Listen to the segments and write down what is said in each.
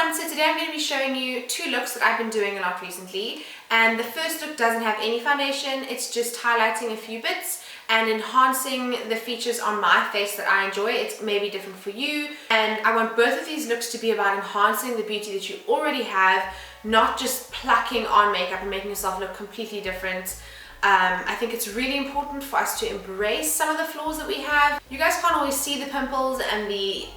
everyone, so today I'm going to be showing you two looks that I've been doing a lot recently, and the first look doesn't have any foundation. It's just highlighting a few bits and enhancing the features on my face that I enjoy. It's maybe different for you, and I want both of these looks to be about enhancing the beauty that you already have, not just plucking on makeup and making yourself look completely different. I think it's really important for us to embrace some of the flaws that we have. You guys can't always see the pimples and the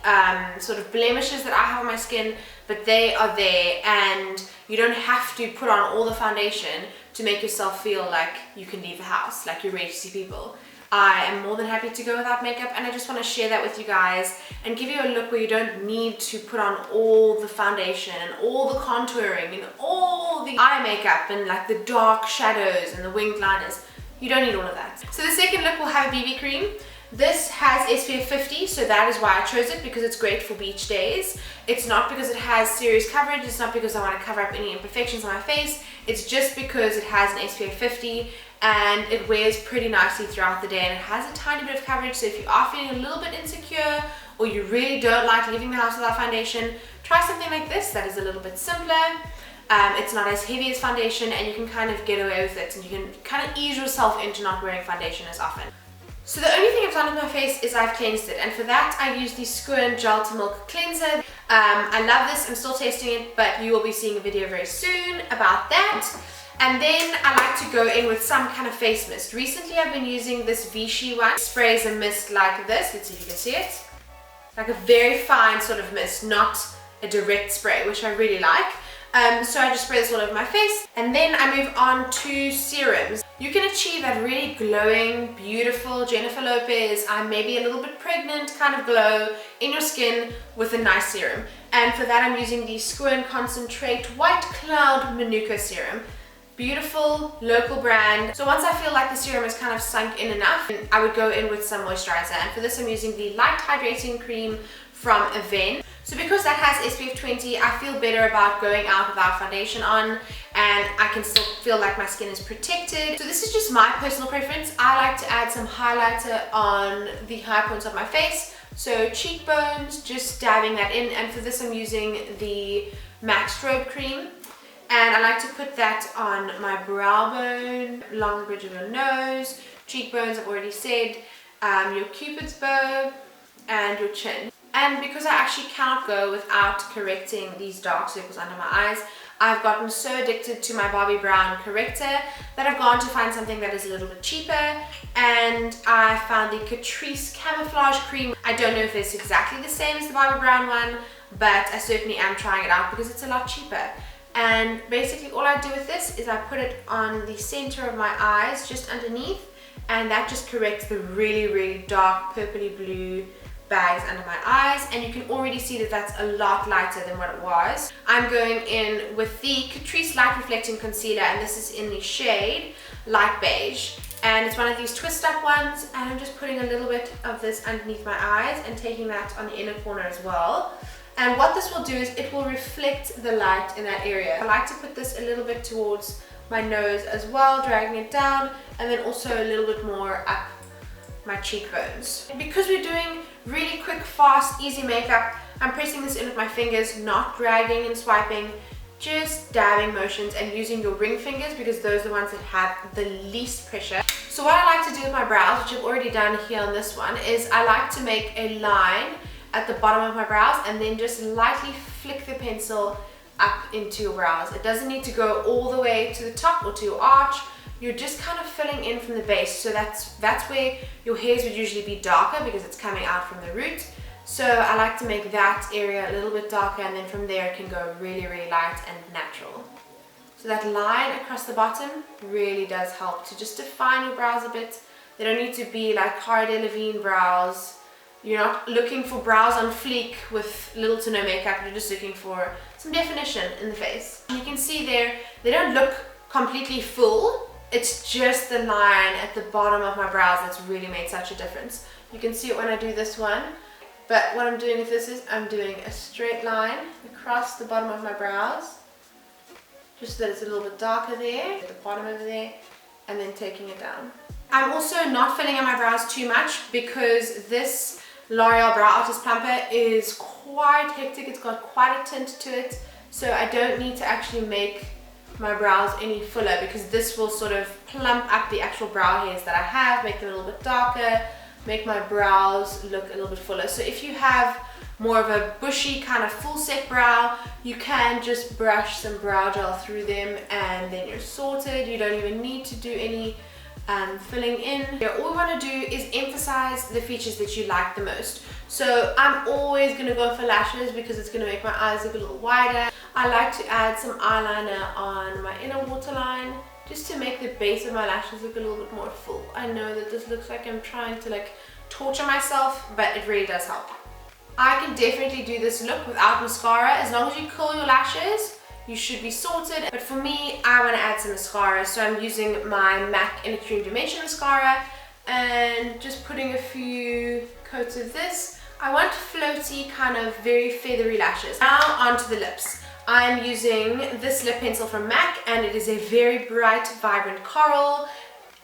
sort of blemishes that I have on my skin, but they are there, and you don't have to put on all the foundation to make yourself feel like you can leave the house, like you're ready to see people. I am more than happy to go without makeup, and I just want to share that with you guys and give you a look where you don't need to put on all the foundation and all the contouring and all the eye makeup and like the dark shadows and the winged liners. You don't need all of that. So the second look will have a BB cream. This has SPF 50, so that is why I chose it, because it's great for beach days. It's not because it has serious coverage, it's not because I want to cover up any imperfections on my face, it's just because it has an SPF 50 and it wears pretty nicely throughout the day, and it has a tiny bit of coverage. So if you are feeling a little bit insecure or you really don't like leaving the house without foundation, try something like this that is a little bit simpler. It's not as heavy as foundation, and you can kind of get away with it, and you can kind of ease yourself into not wearing foundation as often. So the only thing I've done with my face is I've cleansed it, and for that I use the Squirn Gel to Milk Cleanser. I love this, I'm still tasting it, but you will be seeing a video very soon about that. And then I like to go in with some kind of face mist. Recently I've been using this Vichy one. It sprays a mist like this. Let's see if you can see it. Like a very fine sort of mist, not a direct spray, which I really like. So I just spray this all over my face. And then I move on to serums. You can achieve that really glowing, beautiful Jennifer Lopez, I'm maybe a little bit pregnant kind of glow in your skin with a nice serum. And for that I'm using the Squirn Concentrate White Cloud Manuka Serum. Beautiful local brand. So once I feel like the serum is kind of sunk in enough, I would go in with some moisturizer, and for this I'm using the Light Hydrating Cream from Aven. So because that has SPF 20, I feel better about going out without foundation on, and I can still feel like my skin is protected. So this is just my personal preference. I like to add some highlighter on the high points of my face, so cheekbones, just dabbing that in, and for this I'm using the MAC Strobe Cream. And I like to put that on my brow bone, along the bridge of your nose, cheekbones I've already said, your cupid's bow, and your chin. And because I actually cannot go without correcting these dark circles under my eyes, I've gotten so addicted to my Bobbi Brown corrector that I've gone to find something that is a little bit cheaper, and I found the Catrice Camouflage Cream. I don't know if it's exactly the same as the Bobbi Brown one, but I certainly am trying it out because it's a lot cheaper. And basically all I do with this is I put it on the center of my eyes, just underneath, and that just corrects the really dark purpley blue bags under my eyes, and you can already see that that's a lot lighter than what it was. I'm going in with the Catrice Light Reflecting Concealer, and this is in the shade Light Beige, and it's one of these twist up ones, and I'm just putting a little bit of this underneath my eyes and taking that on the inner corner as well. And what this will do is it will reflect the light in that area. I like to put this a little bit towards my nose as well, dragging it down, and then also a little bit more up my cheekbones. Because we're doing really quick, fast, easy makeup, I'm pressing this in with my fingers, not dragging and swiping, just dabbing motions and using your ring fingers, because those are the ones that have the least pressure. So what I like to do with my brows, which I've already done here on this one, is I like to make a line at the bottom of my brows and then just lightly flick the pencil up into your brows. It doesn't need to go all the way to the top or to your arch. You're just kind of filling in from the base, so that's where your hairs would usually be darker because it's coming out from the root. So I like to make that area a little bit darker, and then from there it can go really light and natural. So that line across the bottom really does help to just define your brows a bit. They don't need to be like Cara Delevingne brows. You're not looking for brows on fleek with little to no makeup, you're just looking for some definition in the face. And you can see there, they don't look completely full, it's just the line at the bottom of my brows that's really made such a difference. You can see it when I do this one, but what I'm doing with this is I'm doing a straight line across the bottom of my brows, just so that it's a little bit darker there, at the bottom over there, and then taking it down. I'm also not filling in my brows too much because this L'Oreal Brow Artist Plumper is quite hectic. It's got quite a tint to it, so I don't need to actually make my brows any fuller, because this will sort of plump up the actual brow hairs that I have, make them a little bit darker, make my brows look a little bit fuller. So if you have more of a bushy kind of full set brow, you can just brush some brow gel through them and then you're sorted. You don't even need to do any filling in. All we want to do is emphasize the features that you like the most. So I'm always going to go for lashes because it's going to make my eyes look a little wider. I like to add some eyeliner on my inner waterline just to make the base of my lashes look a little bit more full. I know that this looks like I'm trying to like torture myself, but it really does help. I can definitely do this look without mascara. As long as you curl your lashes, you should be sorted. But for me, I want to add some mascara, so I'm using my MAC in a Cream Dimension mascara and just putting a few coats of this. I want floaty, kind of very feathery lashes. Now onto the lips. I'm using this lip pencil from MAC, and it is a very bright, vibrant coral.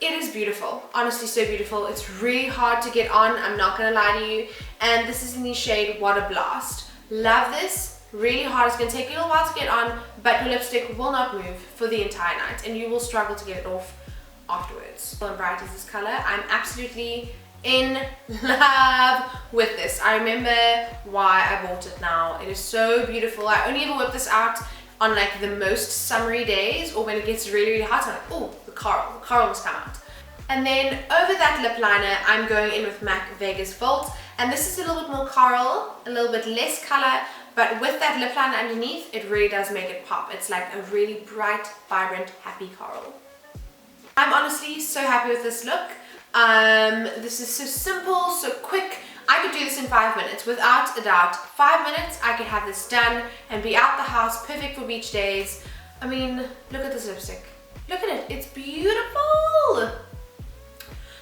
It is beautiful, honestly so beautiful. It's really hard to get on, I'm not gonna lie to you. And this is in the shade Water Blast. Love this, really hard. It's gonna take you a little while to get on, but your lipstick will not move for the entire night and you will struggle to get it off afterwards. And bright is this color. I'm absolutely in love with this. I remember why I bought it now. It is so beautiful. I only ever whip this out on like the most summery days, or when it gets really, really hot. I'm like, oh, the coral must come out. And then over that lip liner, I'm going in with MAC Vegas Volt, and this is a little bit more coral, a little bit less color, but with that lip liner underneath, it really does make it pop. It's like a really bright, vibrant, happy coral. I'm honestly so happy with this look. This is so simple, so quick. I could do this in 5 minutes, without a doubt. 5 minutes, I could have this done and be out the house, perfect for beach days. I mean, look at this lipstick. Look at it, it's beautiful.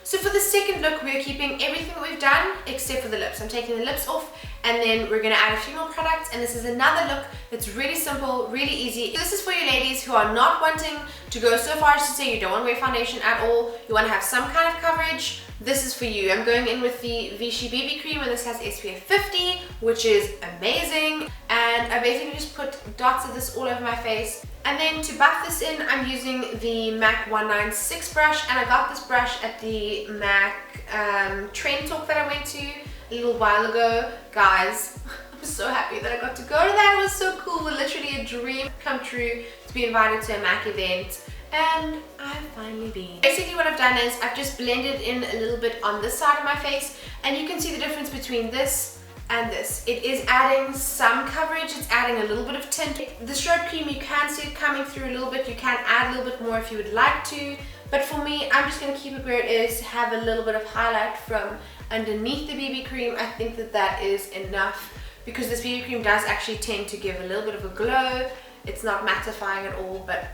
So for the second look, we're keeping everything that we've done except for the lips. I'm taking the lips off, and then we're gonna add a few more products, and this is another look that's really simple, really easy. This is for you ladies who are not wanting to go so far as to say you don't want to wear foundation at all, you want to have some kind of coverage. This is for you. I'm going in with the Vichy BB cream, and this has SPF 50, which is amazing. And I basically just put dots of this all over my face. And then to buff this in, I'm using the MAC 196 brush, and I got this brush at the MAC Trend Talk that I went to a little while ago. Guys, I'm so happy that I got to go to that. It was so cool. Literally a dream come true to be invited to a MAC event. And I've finally been. Basically what I've done is I've just blended in a little bit on this side of my face, and you can see the difference between this and this. It is adding some coverage, it's adding a little bit of tint. The strobe cream, you can see it coming through a little bit. You can add a little bit more if you would like to, but for me, I'm just going to keep it where it is, have a little bit of highlight from underneath the BB cream. I think that that is enough, because this BB cream does actually tend to give a little bit of a glow. It's not mattifying at all, but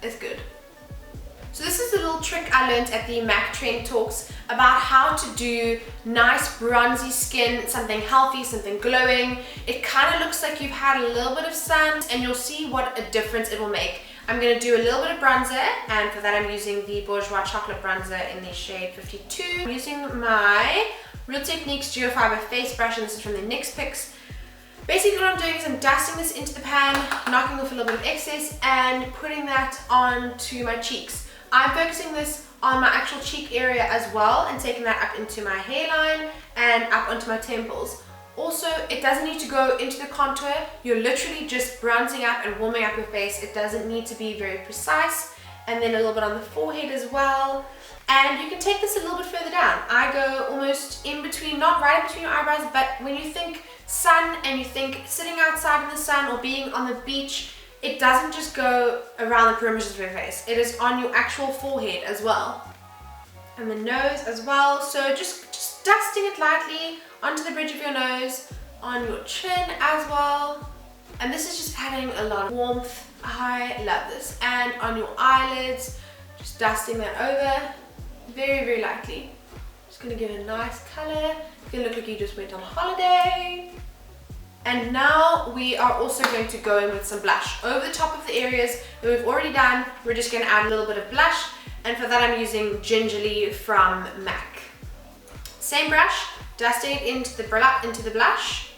it's good. So this is a little trick I learned at the MAC Trend Talks about how to do nice bronzy skin, something healthy, something glowing. It kind of looks like you've had a little bit of sun, and you'll see what a difference it will make. I'm going to do a little bit of bronzer, and for that I'm using the Bourjois Chocolate Bronzer in the shade 52. I'm using my Real Techniques Geofiber face brush, and this is from the NYX Picks. Basically what I'm doing is I'm dusting this into the pan, knocking off a little bit of excess, and putting that onto my cheeks. I'm focusing this on my actual cheek area as well, and taking that up into my hairline and up onto my temples. Also, it doesn't need to go into the contour. You're literally just bronzing up and warming up your face. It doesn't need to be very precise. And then a little bit on the forehead as well. And you can take this a little bit further down. I go almost in between, not right in between your eyebrows, but when you think sun and you think sitting outside in the sun or being on the beach, it doesn't just go around the perimeters of your face. It is on your actual forehead as well. And the nose as well. So just dusting it lightly onto the bridge of your nose, on your chin as well. And this is just adding a lot of warmth. I love this. And on your eyelids, just dusting that over very, very lightly. Just gonna give it a nice color. It's gonna look like you just went on holiday. And now we are also going to go in with some blush. Over the top of the areas that we've already done, we're just going to add a little bit of blush. And for that I'm using Gingerly from MAC. Same brush, dusting it into the blush.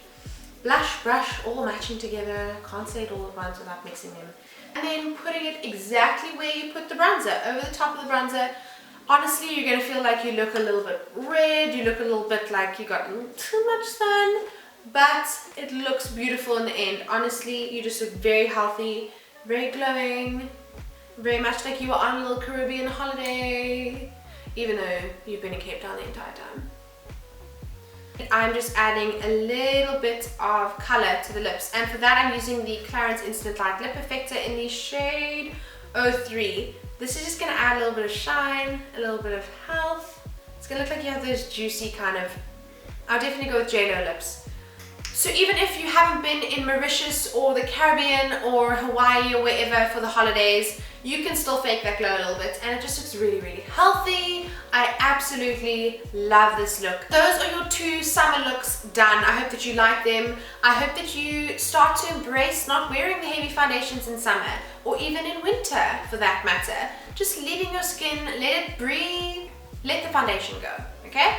blush, brush, all matching together. Can't say it all at once without mixing them. And then putting it exactly where you put the bronzer, over the top of the bronzer. Honestly, you're going to feel like you look a little bit red, you look a little bit like you got too much sun, but it looks beautiful in the end. Honestly, you just look very healthy, very glowing, very much like you were on a little Caribbean holiday, even though you've been in Cape Town the entire time. I'm just adding a little bit of color to the lips, and for that I'm using the Clarins Instant Light Lip Perfector in the shade 03. This is just going to add a little bit of shine, a little bit of health. It's going to look like you have those juicy kind of, I'll definitely go with J-Lo lips. So even if you haven't been in Mauritius or the Caribbean or Hawaii or wherever for the holidays, you can still fake that glow a little bit, and it just looks really, really healthy. I absolutely love this look. Those are your 2 summer looks done. I hope that you like them. I hope that you start to embrace not wearing the heavy foundations in summer, or even in winter for that matter. Just leaving your skin, let it breathe, let the foundation go, okay?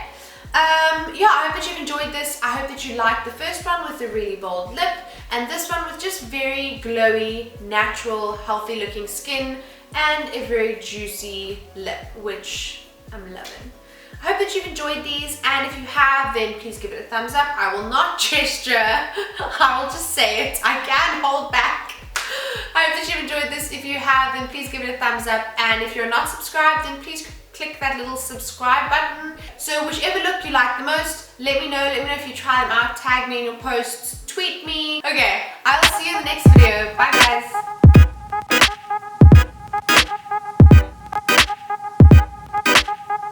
Yeah, I hope that you've enjoyed this. I hope that you liked the first one with the really bold lip, and this one with just very glowy, natural, healthy looking skin and a very juicy lip, which I'm loving. I hope that you've enjoyed these, and if you have, then please give it a thumbs up. I will not gesture, I will just say it. I can't hold back. I hope that you've enjoyed this. If you have, then please give it a thumbs up, and if you're not subscribed, then please click that little subscribe button. So whichever look you like the most, let me know if you try them out, tag me in your posts, tweet me. Okay, I will see you in the next video. Bye guys.